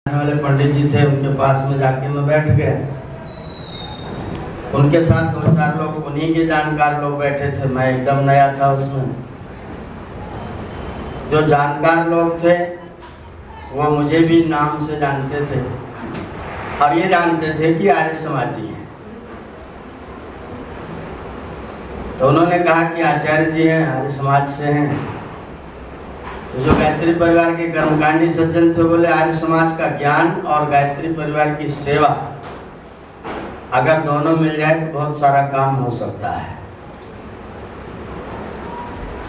वाले पंडित जी थे, उनके पास में जाके मैं बैठ गया। उनके साथ 2-4 लोग उन्हीं के जानकार लोग बैठे थे, मैं एकदम नया था उसमें। जो जानकार लोग थे वो मुझे भी नाम से जानते थे और ये जानते थे कि आर्य समाजी हैं। तो उन्होंने कहा कि आचार्य जी हैं, आर्य समाज से हैं। तो जो गायत्री परिवार के कर्मकांडी सज्जन थे बोले आर्य समाज का ज्ञान और गायत्री परिवार की सेवा अगर दोनों मिल जाए तो बहुत सारा काम हो सकता है।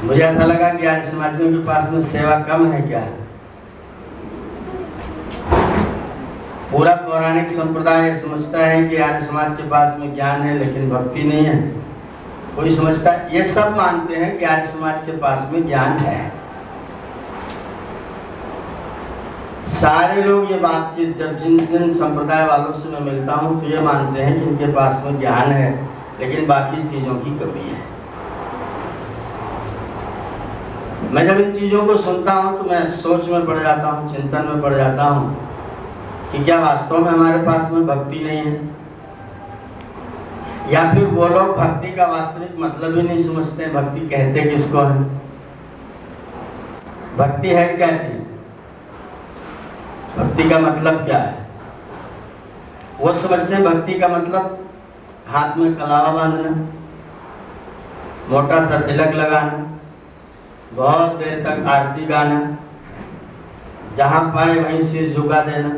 मुझे ऐसा लगा कि आर्य समाजियों के पास में सेवा कम है क्या? पूरा पौराणिक संप्रदाय समझता है कि आर्य समाज के पास में ज्ञान है लेकिन भक्ति नहीं है। कोई समझता है, ये सब मानते हैं कि आर्य समाज के पास में ज्ञान है। सारे लोग ये बातचीत जब जिन संप्रदाय वालों से मैं मिलता हूँ तो ये मानते हैं कि इनके पास में ज्ञान है लेकिन बाकी चीज़ों की कमी है। मैं जब इन चीज़ों को सुनता हूँ तो मैं सोच में पड़ जाता हूँ, चिंतन में पड़ जाता हूँ कि क्या वास्तव में हमारे पास में भक्ति नहीं है, या फिर वो लोग भक्ति का वास्तविक मतलब ही नहीं समझते। भक्ति कहते किसको है? भक्ति है क्या चीज? भक्ति का मतलब क्या है? वो समझते हैं भक्ति का मतलब हाथ में कलावा बांधना, मोटा सा तिलक लगाना, बहुत देर तक आरती गाना, जहां पाए वहीं सिर झुका देना,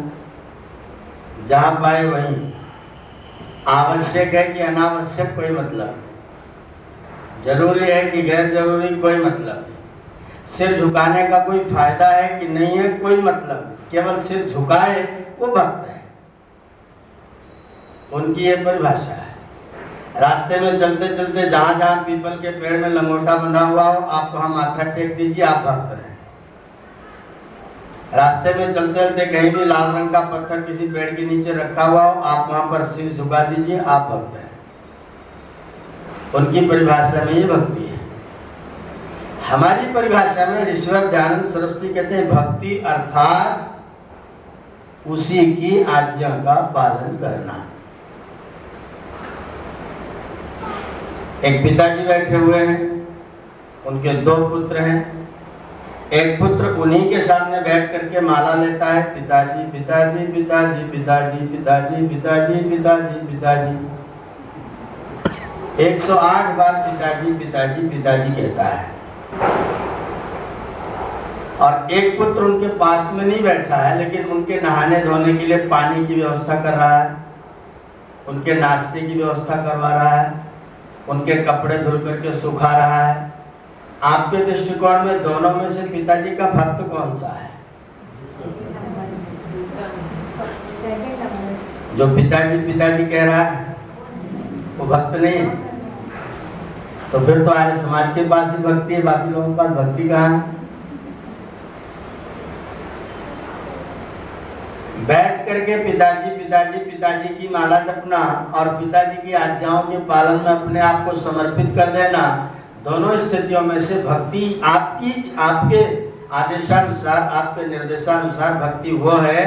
जहां पाए वहीं। आवश्यक है कि अनावश्यक कोई मतलब, जरूरी है कि गैर जरूरी कोई मतलब, सिर झुकाने का कोई फायदा है कि नहीं है कोई मतलब, केवल सिर झुकाए वो भक्त है। उनकी ये परिभाषा है। रास्ते में चलते चलते जहां जहां पीपल के पेड़ में लंगोटा बंधा हुआ हो आप वहां माथा टेक दीजिए, आप भक्त हैं। रास्ते में चलते चलते कहीं भी लाल रंग का पत्थर किसी पेड़ के नीचे रखा हुआ हो आप वहां पर सिर झुका दीजिए, आप भक्त हैं। उनकी परिभाषा में ये भक्ति है। हमारी परिभाषा में ऋषिवर दयानंद सरस्वती कहते हैं भक्ति अर्थात उसी की आज्ञा का पालन करना। एक पिताजी बैठे हुए हैं, उनके 2 पुत्र हैं। एक पुत्र उन्हीं के सामने बैठ करके माला लेता है, पिताजी पिताजी पिताजी पिताजी पिताजी पिताजी पिताजी पिताजी 108 बार पिताजी पिताजी पिताजी कहता है। और एक पुत्र उनके पास में नहीं बैठा है लेकिन उनके नहाने धोने के लिए पानी की व्यवस्था कर रहा है, उनके नाश्ते की व्यवस्था करवा रहा है, उनके कपड़े धुल करके सुखा रहा है। आपके दृष्टिकोण में दोनों में से पिताजी का भक्त कौन सा है? जो पिताजी पिताजी कह रहा है वो भक्त नहीं है। तो फिर तो आर्य समाज के पास ही भक्ति है, बाकी लोगों के पास भक्ति कहाँ है? बैठ करके पिताजी पिताजी पिताजी की माला जपना और पिताजी की आज्ञाओं के पालन में अपने आप को समर्पित कर देना, दोनों स्थितियों में से भक्ति आपके आदेशानुसार, आपके निर्देशानुसार भक्ति वो है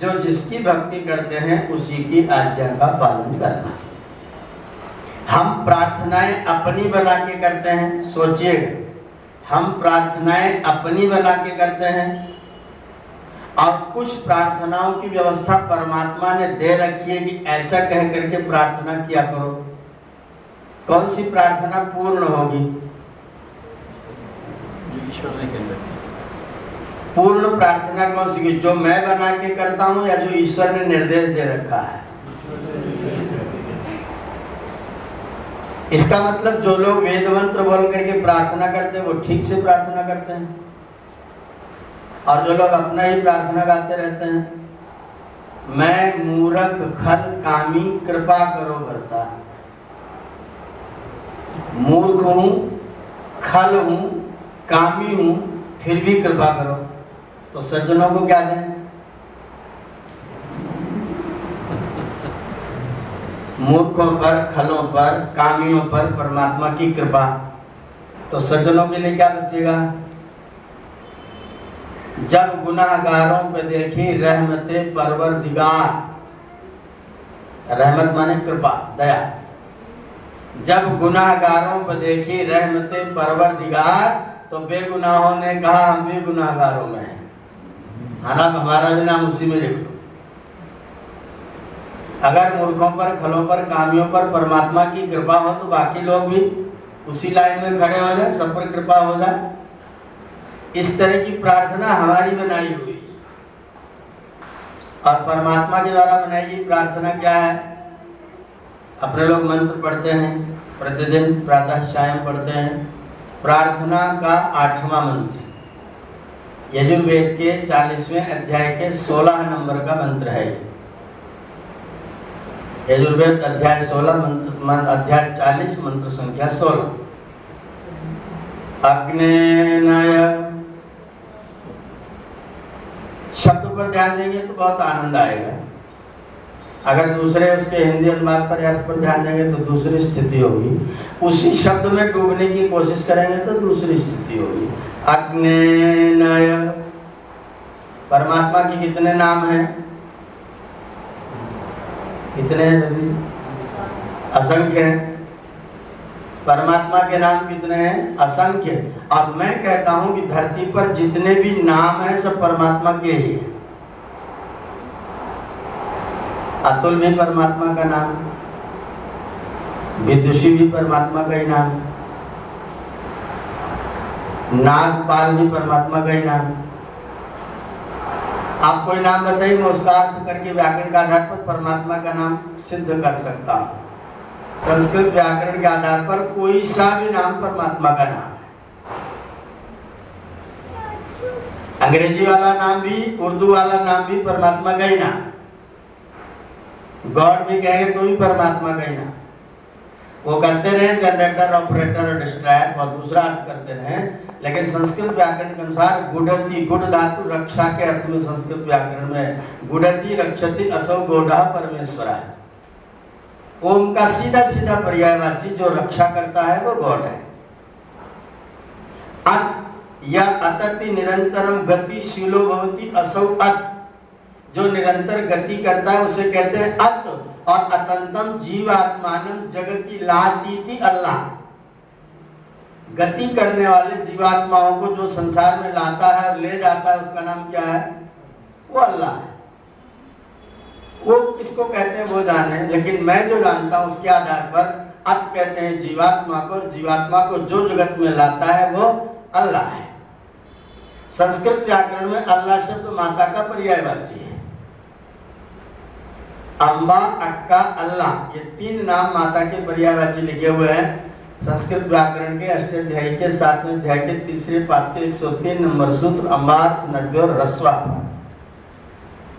जो जिसकी भक्ति करते हैं उसी की आज्ञा का पालन करना। हम प्रार्थनाएं अपनी बना के करते हैं, सोचिए, हम प्रार्थनाएं अपनी बना के करते हैं और कुछ प्रार्थनाओं की व्यवस्था परमात्मा ने दे रखी है कि ऐसा कह करके प्रार्थना किया करो। कौन सी प्रार्थना पूर्ण होगी? ईश्वर ने कह रखी। पूर्ण प्रार्थना कौन सी? जो मैं बना के करता हूं या जो ईश्वर ने निर्देश दे रखा है? इसका मतलब जो लोग वेद मंत्र बोल करके प्रार्थना करते हैं वो ठीक से प्रार्थना करते हैं और जो लोग अपना ही प्रार्थना गाते रहते हैं, मैं मूर्ख खल कामी कृपा करो भरता। मूर्ख हूं, खल हूं, कामी हूं, फिर भी कृपा करो। तो सज्जनों को क्या दें? मूर्खों पर, खलों पर, कामियों पर परमात्मा की कृपा। तो सज्जनों के लिए क्या बचेगा? जब गुनाहगारों पे देखी रहमते परवरदिगार, रहमत माने कृपा, दया। जब गुनाहगारों पे देखी रहमते परवरदिगार, तो बेगुनाहों ने कहा हम भी गुनाहगारों में हैं, हमारा भी नाम उसी में लिख दो। अगर मूर्खों पर, खलों पर, कामियों पर परमात्मा की कृपा हो तो बाकी लोग भी उसी लाइन में खड़े हो जाए, सब पर कृपा हो जाए। इस तरह की प्रार्थना हमारी बनाई हुई, और परमात्मा के द्वारा बनाई गई प्रार्थना क्या है? अपने लोग मंत्र पढ़ते हैं प्रतिदिन, प्रातः सायं पढ़ते हैं। प्रार्थना का 8वां मंत्र यजुर्वेद के 40वें अध्याय के 16 नंबर का मंत्र है। यजुर्वेद अध्याय 16 अध्याय 40 मंत्र संख्या 16। अग्नेनाय शब्द पर ध्यान देंगे तो बहुत आनंद आएगा। अगर दूसरे उसके हिंदी अनुवाद पर अर्थ पर ध्यान देंगे तो दूसरी स्थिति होगी। उसी शब्द में डूबने की कोशिश करेंगे तो दूसरी स्थिति होगी। अग्नेनाय, परमात्मा के कितने नाम हैं? कितने हैं रवि? असंख्य हैं। परमात्मा के नाम कितने हैं? असंख्य। और मैं कहता हूं कि धरती पर जितने भी नाम हैं सब परमात्मा के ही हैं। अतुल भी परमात्मा का नाम, विदुषी भी परमात्मा का ही नाम, नागपाल भी परमात्मा का ही नाम। आप कोई नाम बताइए, मैं उसका अर्थ करके व्याकरण के आधार पर परमात्मा का नाम सिद्ध कर सकता हूं। संस्कृत व्याकरण के आधार पर कोई सा भी नाम परमात्मा का नाम है। अंग्रेजी वाला नाम भी, उर्दू वाला नाम भी परमात्मा का ही नाम। गॉड भी कहेंगे तो भी परमात्मा का ही नाम। वो करते रहे जनरेटर, ऑपरेटर और डिस्ट्रॉयर, और दूसरा अर्थ करते रहे, लेकिन संस्कृत व्याकरण के अनुसार गुडति, गुड धातु रक्षा के अर्थ में संस्कृत व्याकरण में गुडति रक्षति असौ गोडा परमेश्वरा। ओम का सीधा सीधा पर्यायवाची जो रक्षा करता है वो गॉड है। अत या अतति निरंतरम गतिशीलो भवति असौ अत, जो निरंतर गति करता है उसे कहते हैं अत। और अतंतम जीवात्मानम जगति लातीति अल्लाह, गति करने वाले जीवात्माओं को जो संसार में लाता है और ले जाता है उसका नाम क्या है? वो अल्लाह है। वो किसको कहते हैं वो जाने, लेकिन मैं जो जानता हूं उसके आधार पर अत कहते हैं जीवात्मा को। जीवात्मा को जो जगत में लाता है वो अल्लाह है। संस्कृत व्याकरण में अल्लाह शब्द माता का पर्यायवाची है। अम्बा, अक्का, अल्लाह, ये 3 नाम माता के पर्यायवाची लिखे हुए हैं संस्कृत व्याकरण के अष्टाध्यायी के 7वें अध्याय के 3रे पाठ के 103 नंबर सूत्र अम्बार्थ नद्योर रस्वा।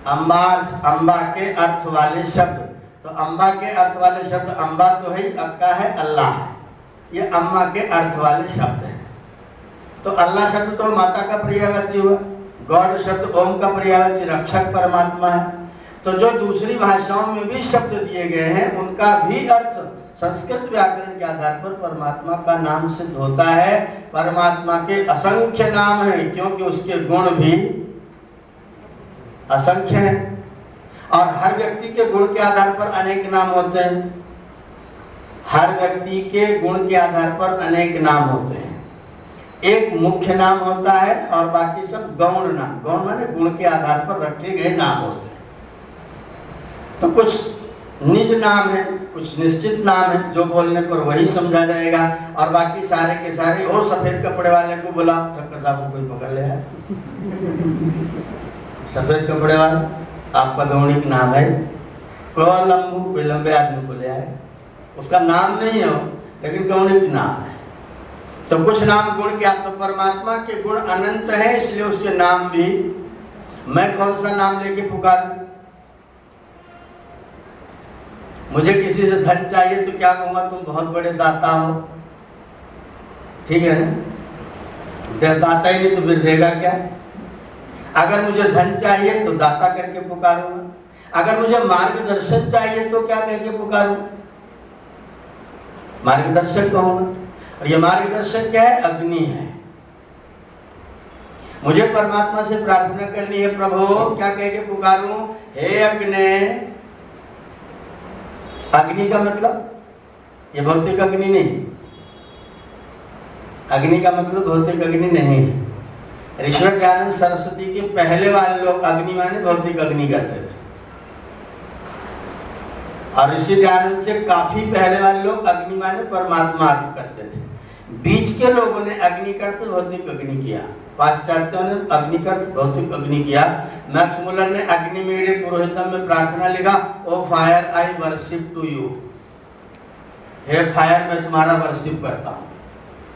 अम्बार्थ, अम्बा के अर्थ वाले शब्द। तो अम्बा के अर्थ वाले शब्द, अम्बा तो है, अक्का है, अल्लाह है, ये अम्मा के अर्थ वाले शब्द हैं। तो अल्लाह शब्द तो माता का पर्यायवाची हुआ। गॉड शब्द ओम का पर्यायवाची रक्षक परमात्मा है। तो जो दूसरी भाषाओं में भी शब्द दिए गए हैं उनका भी अर्थ संस्कृत व्याकरण के आधार पर परमात्मा का नाम सिद्ध होता है। परमात्मा के असंख्य नाम हैं क्योंकि उसके गुण भी असंख्य हैं, और हर व्यक्ति के गुण के आधार पर अनेक नाम होते हैं। हर व्यक्ति के गुण के आधार पर अनेक नाम होते हैं। एक मुख्य नाम होता है और बाकी सब गौण नाम। गौण माने गुण के आधार पर रखे गए नाम होते हैं। तो कुछ निज नाम है, कुछ निश्चित नाम है जो बोलने पर वही समझा जाएगा, और बाकी सारे के सारे। और सफेद कपड़े वाले को बोला, ठक्कर साहब को कोई पकड़ ले आए सफेद कपड़े वाला, आपका गौणिक नाम है। कोई लंबू, कोई लंबे आदमी को ले आए, उसका नाम नहीं हो लेकिन गौणिक नाम है। तो कुछ नाम गुण क्या? तो परमात्मा के गुण अनंत है, इसलिए उसके नाम भी। मैं कौन सा नाम लेके पुकारूं? मुझे किसी से धन चाहिए तो क्या कहूंगा? तुम बहुत बड़े दाता हो, ठीक है ना? दाता ही नहीं तो फिर देगा क्या? अगर मुझे धन चाहिए तो दाता करके पुकारूंगा। अगर मुझे मार्गदर्शन चाहिए तो क्या कह के पुकारूं? मार्गदर्शक कहूंगा। और ये मार्गदर्शक क्या है? अग्नि है। मुझे परमात्मा से प्रार्थना करनी है, प्रभु क्या कह के पुकारूं, हे अग्नि। अग्नि का मतलब ये भौतिक अग्नि नहीं, अग्नि का मतलब भौतिक अग्नि नहीं है। ऋषि दयानंद सरस्वती के पहले वाले लोग अग्नि माने भौतिक अग्नि करते थे, और ऋषि दयानंद से काफी पहले वाले लोग अग्नि माने परमात्मा अर्थ करते थे। बीच के लोगों ने अग्नि का अर्थ भौतिक अग्नि किया, पाश्चात्यों ने अग्नि का अर्थ भौतिक अग्नि किया। मैक्स मुलर ने अग्नि मेरे पुरोहितम में प्रार्थना लिखा, O fire I worship to you, हे फायर मैं तुम्हारा वर्शिप करता हूँ,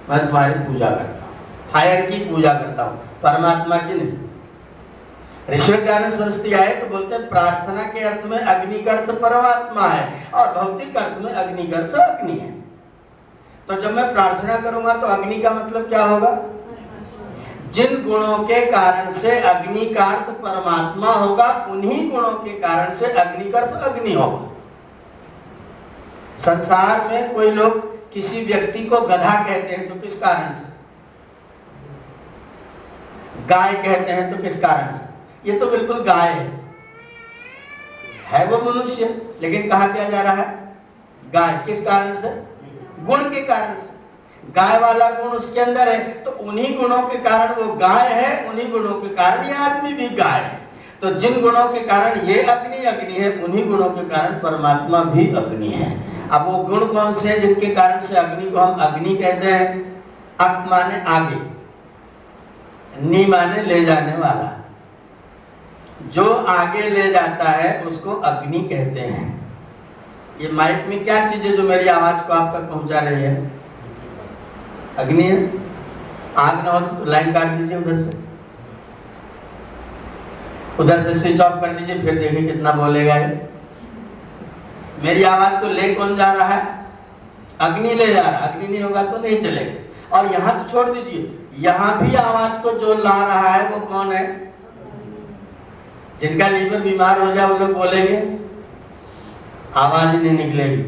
मैं तुम्हारी पूजा करता हूँ, फायर की पूजा करता हूँ, परमात्मा की नहीं। ऋषि दयानंद सरस्वती आए तो बोलते हैं प्रार्थना के अर्थ में अग्नि का अर्थ परमात्मा है और भौतिक अर्थ में अग्नि का अर्थ अग्नि है। तो जब मैं प्रार्थना करूंगा तो अग्नि का मतलब क्या होगा, जिन गुणों के कारण से अग्नि का अर्थ परमात्मा होगा उन्हीं गुणों के कारण से अग्नि का अर्थ अग्नि होगा। संसार में कोई लोग किसी व्यक्ति को गधा कहते हैं तो किस कारण से, गाय कहते हैं तो किस कारण से, ये तो बिल्कुल गाय है वो मनुष्य, लेकिन कहा क्या जा रहा है गाय, किस कारण से, गुण के कारण से। गाय वाला गुण उसके अंदर है तो उन्हीं गुणों के कारण वो गाय है, उन्हीं गुणों के कारण ये आदमी भी गाय है। तो जिन गुणों के कारण ये अग्नि अग्नि है, उन्हीं गुणों के कारण परमात्मा भी अग्नि है। अब वो गुण कौन से हैं जिनके कारण से अग्नि को हम अग्नि कहते हैं। अक माने आगे, नी माने ले जाने वाला, जो आगे ले जाता है उसको अग्नि कहते हैं। ये माइक में क्या चीज है जो मेरी आवाज को आप तक पहुंचा रही है, अग्नि है। आग ना हो तो लाइन काट दीजिए, उधर से स्विच ऑफ कर दीजिए, फिर देखिए कितना बोलेगा ये। मेरी आवाज को ले कौन जा रहा है, अग्नि ले जा रहा है, अग्नि नहीं होगा तो नहीं चलेगा। और यहाँ तो छोड़ दीजिए, यहाँ भी आवाज को जो ला रहा है वो कौन है, जिनका लीवर बीमार हो जाए वो लोग बोलेंगे, आवाज ही नहीं निकलेगी।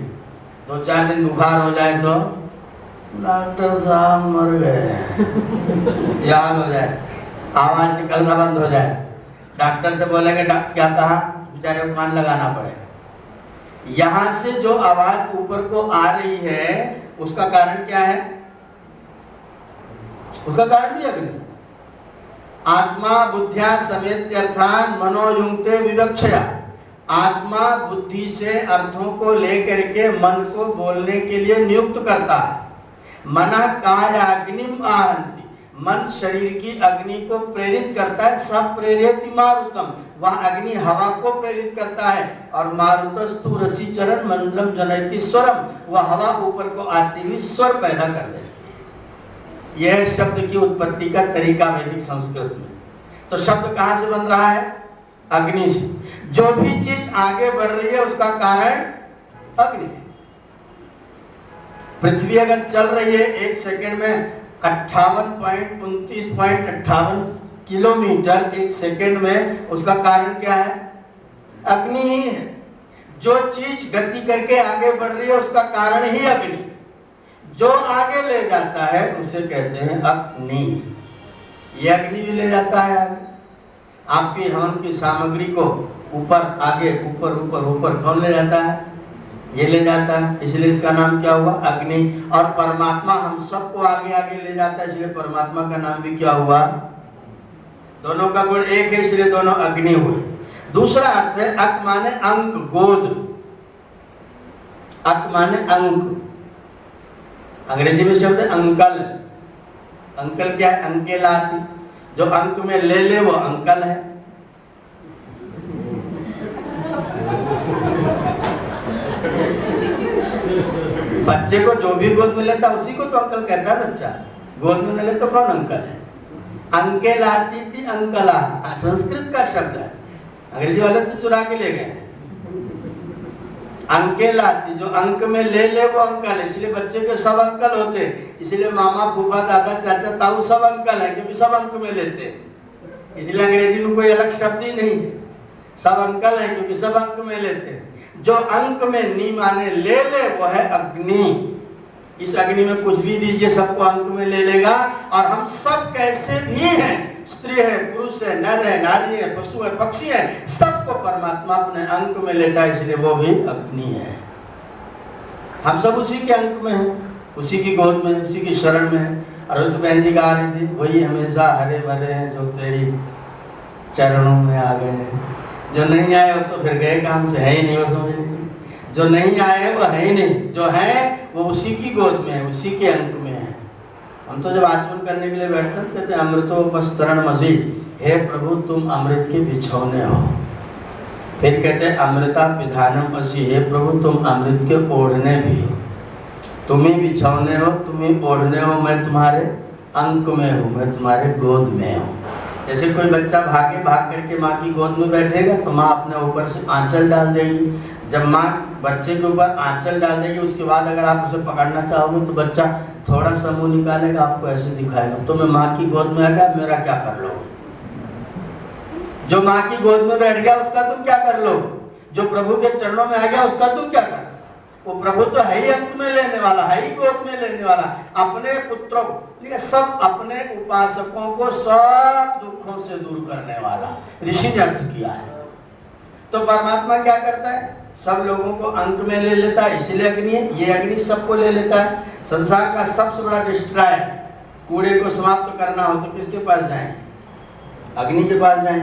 2-4 दिन बुखार हो जाए तो डॉक्टर साहब मर गए याद हो जाए, आवाज निकलना बंद हो जाए, डॉक्टर से बोलेंगे क्या कहा, बेचारे को कान लगाना पड़ेगा। यहाँ से जो आवाज ऊपर को आ रही है उसका कारण क्या है, उसका कारण भी अग्नि। आत्मा बुद्धिया समेत अर्थान मनोयुक्ते विवक्षया, आत्मा बुद्धि से अर्थों को लेकर के मन को बोलने के लिए नियुक्त करता है। मना कायाग्निम आहन्ति, मन शरीर की अग्नि को प्रेरित करता है। सब प्रेरित मारुतम, वह अग्नि हवा को प्रेरित करता है। और मारुतस्तु रसी चरण मंडलम जनयति स्वरम, वह हवा ऊपर को आती हुई स्वर पैदा कर देती है। यह शब्द की उत्पत्ति का तरीका वैदिक संस्कृत में। तो शब्द कहाँ से बन रहा है, अग्नि से। जो भी चीज आगे बढ़ रही है उसका कारण अग्नि है। पृथ्वी अगर चल रही है 1 सेकंड में 28.29.58 किलोमीटर 1 सेकंड में, उसका कारण क्या है, अग्नि ही है। जो चीज गति करके आगे बढ़ रही है उसका कारण ही अग्नि, जो आगे ले जाता है उसे कहते हैं अग्नि। ये अग्नि भी ले जाता है आगे। आपकी हवन की सामग्री को ऊपर आगे, ऊपर ऊपर ऊपर कौन ले जाता है, ये ले जाता है, इसलिए इसका नाम क्या हुआ, अग्नि। और परमात्मा हम सबको आगे आगे ले जाता है, इसलिए परमात्मा का नाम भी क्या हुआ, दोनों का गुण एक है इसलिए दोनों अग्नि हुए। दूसरा अर्थ है अक माने अंक, गोद। अक माने अंक, अंग्रेजी में शब्द है अंकल। अंकल क्या है, अंकेलाती, जो अंक में ले ले वो अंकल है। बच्चे को जो भी गोद में लेता उसी को तो अंकल कहता है बच्चा, गोद में ले तो कौन अंकल है। अंकेलाती थी अंकला, संस्कृत का शब्द है, अंग्रेजी वाले तो चुरा के ले गए। अंकेलाती, जो अंक में ले ले वो अंकल है, इसलिए बच्चे के सब अंकल होते हैं। इसलिए मामा फूफा दादा चाचा ताऊ सब अंकल है, क्योंकि सब अंक में लेते हैं। इसलिए अंग्रेजी में कोई अलग शब्द ही नहीं है, सब अंकल है क्योंकि सब अंक में लेते हैं। जो अंक में नी माने ले ले वो है अग्नि। इस अग्नि में कुछ भी दीजिए सबको अंक में ले लेगा। और हम सब कैसे भी हैं, स्त्री है, पुरुष है, नर है, नारी है, पशु है, पक्षी है, सबको परमात्मा अपने अंक में लेता है, इसलिए वो भी अग्नि है। हम सब उसी के अंक में हैं, उसी की गोद में, उसी की शरण में है। और तो बहन जी गा रही थी, वही हमेशा हरे भरे हैं जो तेरी चरणों में आ गए हैं। जो नहीं आए हो तो फिर गए काम से, है ही नहीं, वो समझ लीजिए। जो नहीं आए हैं वो है ही नहीं, जो है वो उसी की गोद में है, उसी के अंक में है। हम तो जब आचमन करने के लिए बैठते हैं कहते हैं अमृतोपस्तरण मसी, हे प्रभु तुम अमृत के बिछौने हो। फिर कहते हैं अमृता पिधानम असी, हे प्रभु तुम अमृत के ओढ़ने भी हो। तुम ही बिछौने हो, तुम ही ओढ़ने हो, मैं तुम्हारे अंक में हूँ, मैं तुम्हारे गोद में हूँ। जैसे कोई बच्चा भाग करके माँ की गोद में बैठेगा तो माँ अपने ऊपर से आंचल डाल देगी। जब माँ बच्चे के ऊपर आंचल डाल देगी, उसके बाद अगर आप उसे पकड़ना चाहोगे तो बच्चा थोड़ा सा मुंह निकालेगा, आपको ऐसे दिखाएगा, तो मैं माँ की गोद में आ गया, मेरा क्या कर लोगे? जो माँ की गोद में बैठ गया उसका तुम क्या कर लोगे? जो प्रभु के चरणों में आ गया उसका तुम क्या कर? वो प्रभु तो है ही अंत में लेने वाला, है ही गोद में लेने वाला अपने पुत्रों को, सब अपने उपासकों को सब दुखों से दूर करने वाला ऋषि ने अर्थ किया है। तो परमात्मा क्या करता है? सब लोगों को अंक में ले लेता है, इसीलिए अग्नि है। ये अग्नि सबको ले लेता है। संसार का सबसे बड़ा डिस्ट्रॉयर, कूड़े को समाप्त करना हो तो किसके पास जाएं? अग्नि के पास जाएं।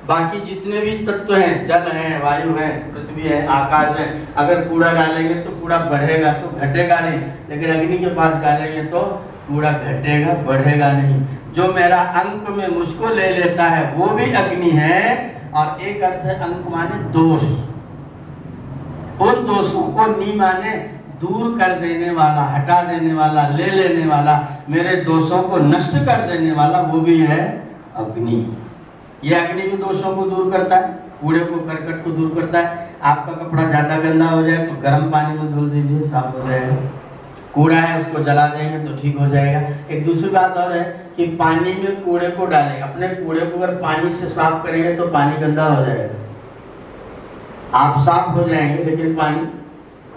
बाकी जितने भी तत्व हैं, जल है, वायु है, पृथ्वी है, आकाश है, अगर कूड़ा डालेंगे तो कूड़ा बढ़ेगा, तो घटेगा नहीं, लेकिन अग्नि के पास डालेंगे तो कूड़ा घटेगा, बढ़ेगा नहीं। जो मेरा अंक में मुझको ले लेता है वो भी अग्नि है। और एक अर्थ है अंक माने दोष, उन दोषों को नी माने दूर कर देने वाला, हटा देने वाला, ले लेने वाला, मेरे दोषों को नष्ट कर देने वाला, वो भी है अग्नि। ये अग्नि भी दोषों को दूर करता है, कूड़े को, करकट को दूर करता है। आपका कपड़ा ज्यादा गंदा हो जाए तो गर्म पानी में धुल दीजिए, साफ हो जाएगा। कूड़ा है उसको जला देंगे तो ठीक हो जाएगा। एक दूसरी बात और है कि पानी में कूड़े को डालें, अपने कूड़े को अगर पानी से साफ करेंगे तो पानी गंदा हो जाएगा। आप साफ हो जाएंगे लेकिन पानी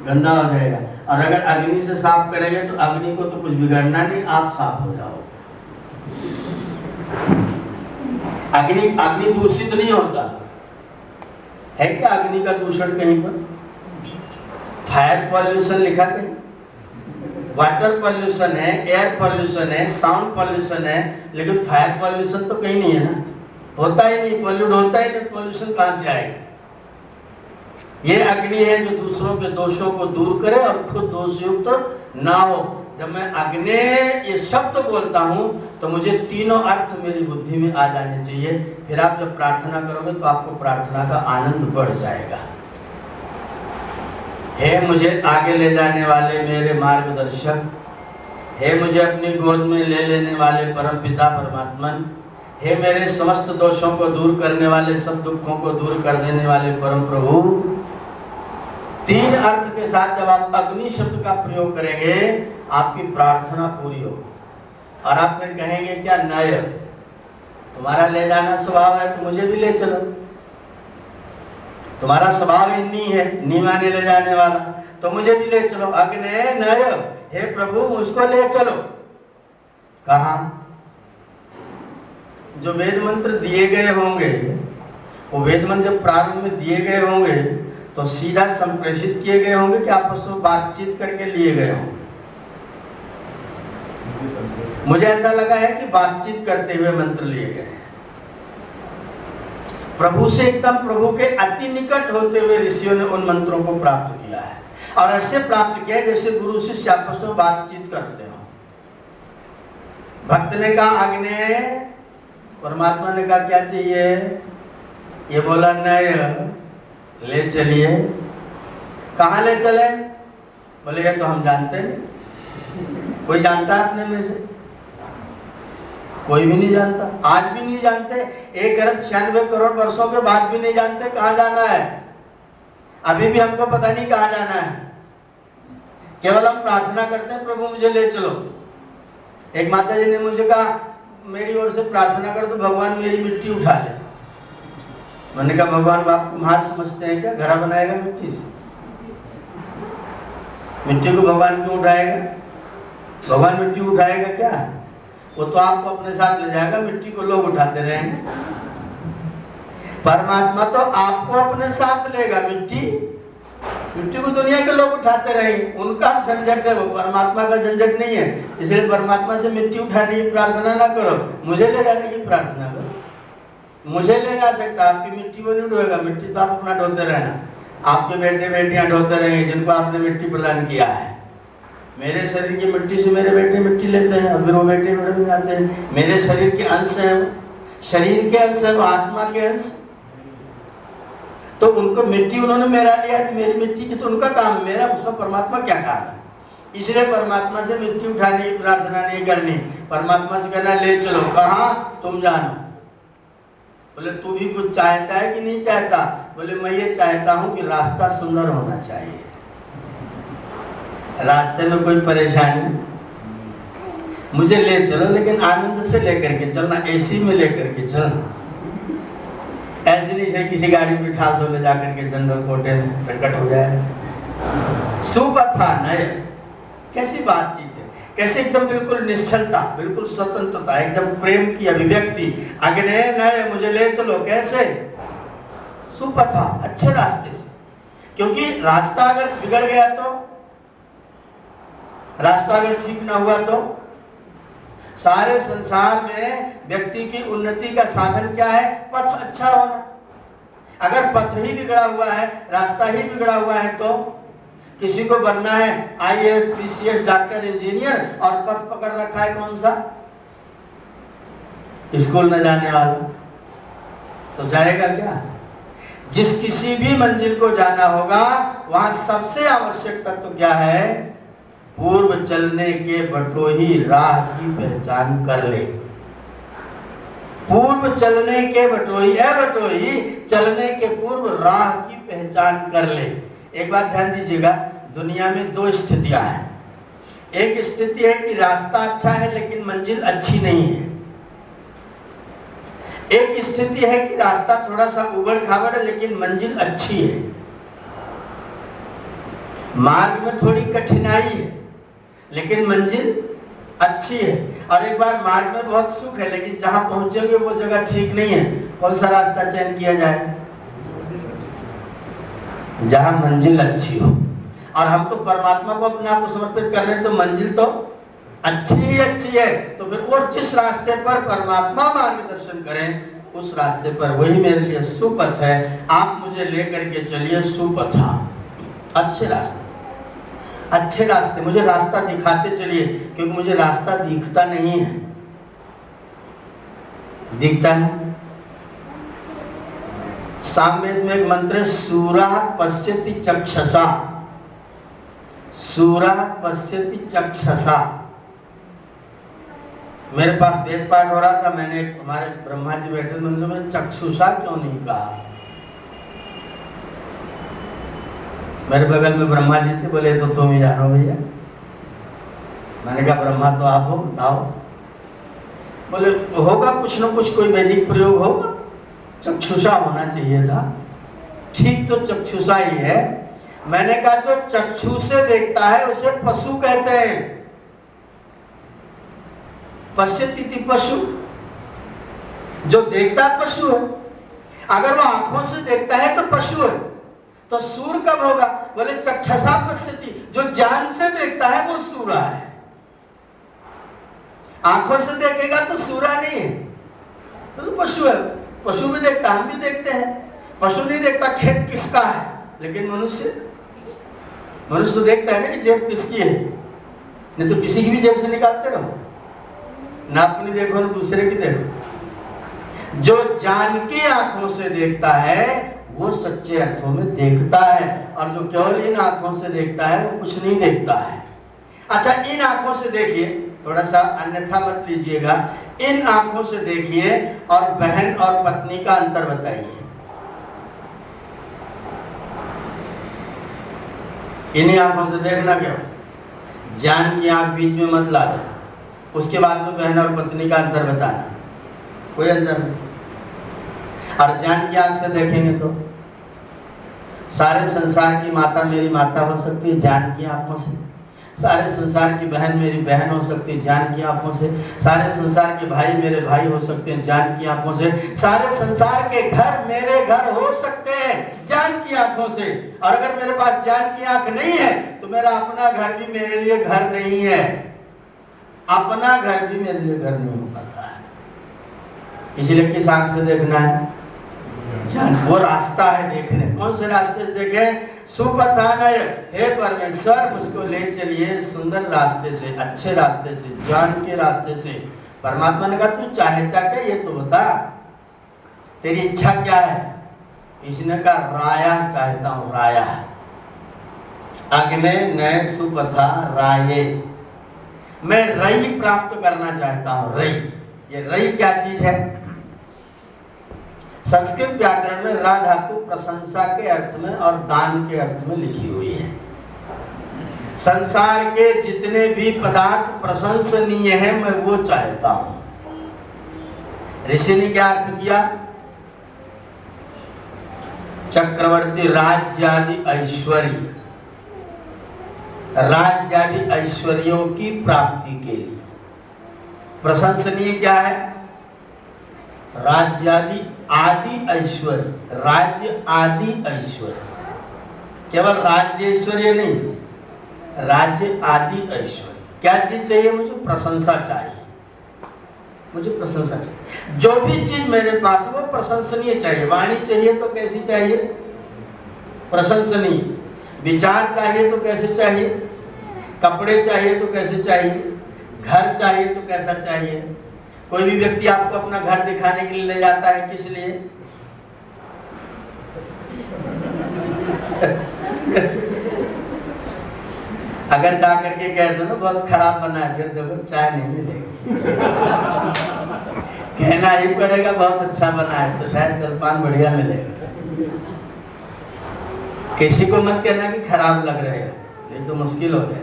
गंदा हो जाएगा। और अगर अग्नि से साफ करेंगे तो अग्नि को तो कुछ बिगड़ना नहीं, आप साफ हो जाओ। अग्नि दूषित नहीं होता है। क्या अग्नि का दूषण कहीं पर? फायर पॉल्यूशन लिखा कहीं? वाटर पॉल्यूशन है, एयर पॉल्यूशन है, साउंड पॉल्यूशन है, लेकिन फायर पॉल्यूशन तो कहीं नहीं है ना, होता ही नहीं, पॉल्यूट होता ही नहीं, पॉल्यूशन कहां से आएगा? ये अग्नि है जो दूसरों के दोषों को दूर करे और खुद दोषयुक्त ना हो। जब मैं अग्नि ये शब्द बोलता हूं तो मुझे तीनों अर्थ मेरी बुद्धि में आ जाने चाहिए। फिर आप जब प्रार्थना करोगे तो आपको प्रार्थना का आनंद बढ़ जाएगा। हे मुझे आगे ले जाने वाले मेरे मार्गदर्शक, हे मुझे अपनी गोद में ले लेने वाले परमपिता परमात्मन, हे मेरे समस्त दोषों को दूर करने वाले, सब दुखों को दूर कर देने वाले परम प्रभु। तीन अर्थ के साथ जब आप अग्नि शब्द का प्रयोग करेंगे आपकी प्रार्थना पूरी हो। और आप फिर कहेंगे क्या नय, तुम्हारा ले जाना स्वभाव है तो मुझे भी ले चलो। तुम्हारा स्वभाव ही नी है, नी माने ले जाने वाला, तो मुझे भी ले चलो। अग्नि नय, हे प्रभु मुझको ले चलो। कहा? जो वेद मंत्र दिए गए होंगे, वो वेद मंत्र जब प्रारंभ में दिए गए होंगे तो सीधा संप्रेषित किए गए होंगे कि आपस में बातचीत करके लिए गए होंगे? मुझे ऐसा लगा है कि बातचीत करते हुए मंत्र लिए गए। प्रभु से एकदम प्रभु के अति निकट होते हुए ऋषियों ने उन मंत्रों को प्राप्त किया है। और ऐसे प्राप्त किया जैसे गुरु शिष्य आपस में बातचीत करते हो। भक्त ने कहा अग्नि, परमात्मा ने कहा क्या चाहिए? ये बोला नय, ले चलिए। कहाँ ले चले? बोले ये तो हम जानते नहीं। कोई जानता है अपने में से? कोई भी नहीं जानता, आज भी नहीं जानते। 1,96 करोड़ वर्षों के बाद भी नहीं जानते कहाँ जाना है। अभी भी हमको पता नहीं कहाँ जाना है। केवल हम प्रार्थना करते हैं प्रभु मुझे ले चलो। एक माता जी ने मुझे कहा मेरी ओर से प्रार्थना कर तो भगवान मेरी मिट्टी उठा ले। मैंने कहा भगवान बाप कुम्हार समझते हैं क्या? घड़ा बनाएगा मिट्टी से? मिट्टी को भगवान क्यों उठाएगा? भगवान मिट्टी उठाएगा क्या? वो तो आपको अपने साथ ले जाएगा, मिट्टी को लोग उठाते रहेंगे। परमात्मा तो आपको अपने साथ लेगा, मिट्टी को दुनिया के लोग उठाते रहेंगे, उनका झंझट है, वो परमात्मा का झंझट नहीं है। इसलिए परमात्मा से मिट्टी उठाने की प्रार्थना ना करो, मुझे ले जाने की प्रार्थना करो। मुझे ले जा सकता, आपकी मिट्टी को नहीं ढोएगा, मिट्टी तो आप अपना ढोते रहना। आपके बेटे बेटियां ढोते रहेंगे जिनको आपने मिट्टी प्रदान किया है। मेरे शरीर की मिट्टी से मेरे बेटे मिट्टी लेते हैं और फिर वो बेटे बन जाते हैं। मेरे शरीर के अंश है, शरीर के अंश है, वो आत्मा के अंश। तो उनको मिट्टी उन्होंने मेरा लिया, तो मेरी मिट्टी किस, उनका काम, मेरा उसमें परमात्मा क्या काम है। इसलिए परमात्मा से मिट्टी उठाने की प्रार्थना नहीं करनी, परमात्मा से कहना ले चलो, कहाँ, तुम जानो। बोले तू भी कुछ चाहता है कि नहीं चाहता? बोले मैं ये चाहता हूं कि रास्ता सुंदर होना चाहिए, रास्ते में कोई परेशानी, मुझे ले चलो, लेकिन आनंद से लेकर के चलना, एसी में लेकर के चलना। ऐसे नहीं से किसी गाड़ी में बिठा दो ले जाकर के जनरल कोटे में, संकट हो जाए। सुपथा नय, कैसी बातचीत है, कैसे एकदम बिल्कुल निश्चलता, बिल्कुल स्वतंत्रता, एकदम प्रेम की अभिव्यक्ति। अग्ने नय, मुझे ले चलो, कैसे? सुपथा, अच्छे रास्ते से। क्योंकि रास्ता अगर बिगड़ गया तो, रास्ता अगर ठीक ना हुआ तो, सारे संसार में व्यक्ति की उन्नति का साधन क्या है? पथ अच्छा होना। अगर पथ ही बिगड़ा हुआ है, रास्ता ही बिगड़ा हुआ है, तो किसी को बनना है IAS, PCS, डॉक्टर, इंजीनियर, और पथ पकड़ रखा है कौन सा? स्कूल न जाने वाला, तो जाएगा क्या? जिस किसी भी मंजिल को जाना होगा, वहां सबसे आवश्यक तत्व क्या है? पूर्व चलने के बटोही राह की पहचान कर ले। पूर्व चलने के बटोही, बटोही चलने के पूर्व राह की पहचान कर ले। एक बात ध्यान दीजिएगा, दुनिया में दो स्थितियां हैं। एक स्थिति है कि रास्ता अच्छा है लेकिन मंजिल अच्छी नहीं है। एक स्थिति है कि रास्ता थोड़ा सा उबड़ खाबड़ है लेकिन मंजिल अच्छी है। मार्ग में थोड़ी कठिनाई है लेकिन मंजिल अच्छी है। और एक बार मार्ग में बहुत सुख है लेकिन जहां पहुंचेंगे वो जगह ठीक नहीं है, कौन सा रास्ता चयन किया जाए? जहां मंजिल अच्छी हो। और हम तो परमात्मा को अपने आप को समर्पित कर रहे हैं, तो मंजिल तो अच्छी ही अच्छी है। तो फिर वो जिस रास्ते पर परमात्मा मार्गदर्शन करें उस रास्ते पर, वही मेरे लिए सुपथ है। आप मुझे लेकर के चलिए सुपथा, अच्छे रास्ते, अच्छे रास्ते, मुझे रास्ता दिखाते चलिए, क्योंकि मुझे रास्ता दिखता नहीं है। दिखता है सामवेद में एक मंत्र है, सूरः पश्यति चक्षसा, सूरः पश्यति चक्षसा। मेरे पास वेद पाठ हो रहा था, मैंने हमारे ब्रह्मा जी बैठे मंदिर में, चक्षुषा क्यों नहीं कहा? मेरे बगल में ब्रह्मा जी थे, बोले तो तुम ही जानो भैया। मैंने कहा ब्रह्मा तो आप हो, बताओ। बोले होगा कुछ न कुछ, कोई वैदिक प्रयोग होगा, चक्षुषा होना चाहिए था। ठीक तो चक्षुषा ही है। मैंने कहा जो चक्षु से देखता है उसे पशु कहते हैं। पश्यति पशु, जो देखता है पशु है। अगर वो आंखों से देखता है तो पशु है, तो सूर कब होगा? बोले चक्षसा पश्यति, जो ज्ञान से देखता है वो सूरा है। आंखों से देखेगा तो सूरा नहीं है, तो पशु है। पशु भी देखता, हम भी देखते हैं। पशु नहीं देखता खेत किसका है, लेकिन मनुष्य तो देखता है ना कि जेब किसकी है। नहीं तो किसी की भी जेब से निकालते रहो, ना अपनी देखो ना दूसरे की देखो। जो जान की आंखों से देखता है वो सच्चे अर्थों में देखता है, और जो केवल इन आंखों से देखता है वो कुछ नहीं देखता है। अच्छा, इन आंखों से देखिए, थोड़ा सा अन्यथा मत लीजिएगा। इन आंखों से देखिए और बहन और पत्नी का अंतर बताइए। इन्हीं आंखों से देखना क्यों? ज्ञान की आंख बीच में मत ला दो, उसके बाद में बहन और पत्नी का अंतर बताना, कोई अंतर नहीं। और ज्ञान की आंख से देखेंगे तो सारे संसार की माता मेरी माता हो सकती है ज्ञान की आंखों से। सारे संसार की बहन मेरी बहन हो सकती है जान की आंखों से, सारे संसार के भाई मेरे भाई हो सकते हैं जान की आंखों से, सारे संसार के घर मेरे घर हो सकते हैं जान की आंखों से। और अगर मेरे पास जान की आंख नहीं है तो मेरा अपना घर भी मेरे लिए घर नहीं है, अपना घर भी मेरे लिए घर नहीं हो पाता है। इसलिए किस आंख से देखना है? जान। वो रास्ता है देखने। कौन से रास्ते से देखें? सुपथानय, हे परमेश्वर मुझको ले चलिए सुंदर रास्ते से, अच्छे रास्ते से, ज्ञान के रास्ते से। परमात्मा ने कहा तू चाहता क्या ये तो बता, तेरी इच्छा क्या है? इसने कहा राया चाहता हूँ, राया। अग्ने नय सुपथा राये, मैं रई प्राप्त करना चाहता हूँ। रई, ये रई क्या चीज है? संस्कृत व्याकरण में रा धातु प्रशंसा के अर्थ में और दान के अर्थ में लिखी हुई है। संसार के जितने भी पदार्थ प्रशंसनीय हैं मैं वो चाहता हूं। ऋषि ने क्या अर्थ किया? चक्रवर्ती राज्यादि ऐश्वर्य, राज्यादि ऐश्वर्यों की प्राप्ति के लिए प्रशंसनीय क्या है? राज्यादि आदि ऐश्वर्य, राज्य आदि ऐश्वर्य, केवल राज्य ऐश्वर्य नहीं, राज्य आदि ऐश्वर्य। क्या चीज चाहिए मुझे? प्रशंसा चाहिए, मुझे प्रशंसा चाहिए। जो भी चीज मेरे पास वो प्रशंसनीय चाहिए। वाणी चाहिए तो कैसी चाहिए? प्रशंसनीय। विचार चाहिए तो कैसे चाहिए? कपड़े चाहिए तो कैसे चाहिए? घर चाहिए तो कैसा चाहिए? कोई भी व्यक्ति आपको अपना घर दिखाने के लिए ले जाता है, किस लिए? अगर जा करके कह दो ना बहुत खराब बना है, फिर देखो चाय नहीं मिलेगी। कहना ही पड़ेगा बहुत अच्छा बना है तो शायद जलपान बढ़िया मिलेगा। किसी को मत कहना कि खराब लग रहे हैं, ये तो मुश्किल हो गया।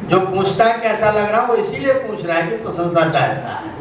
जो पूछता है कैसा लग रहा है वो इसीलिए पूछ रहा है कि प्रशंसा चाहता है।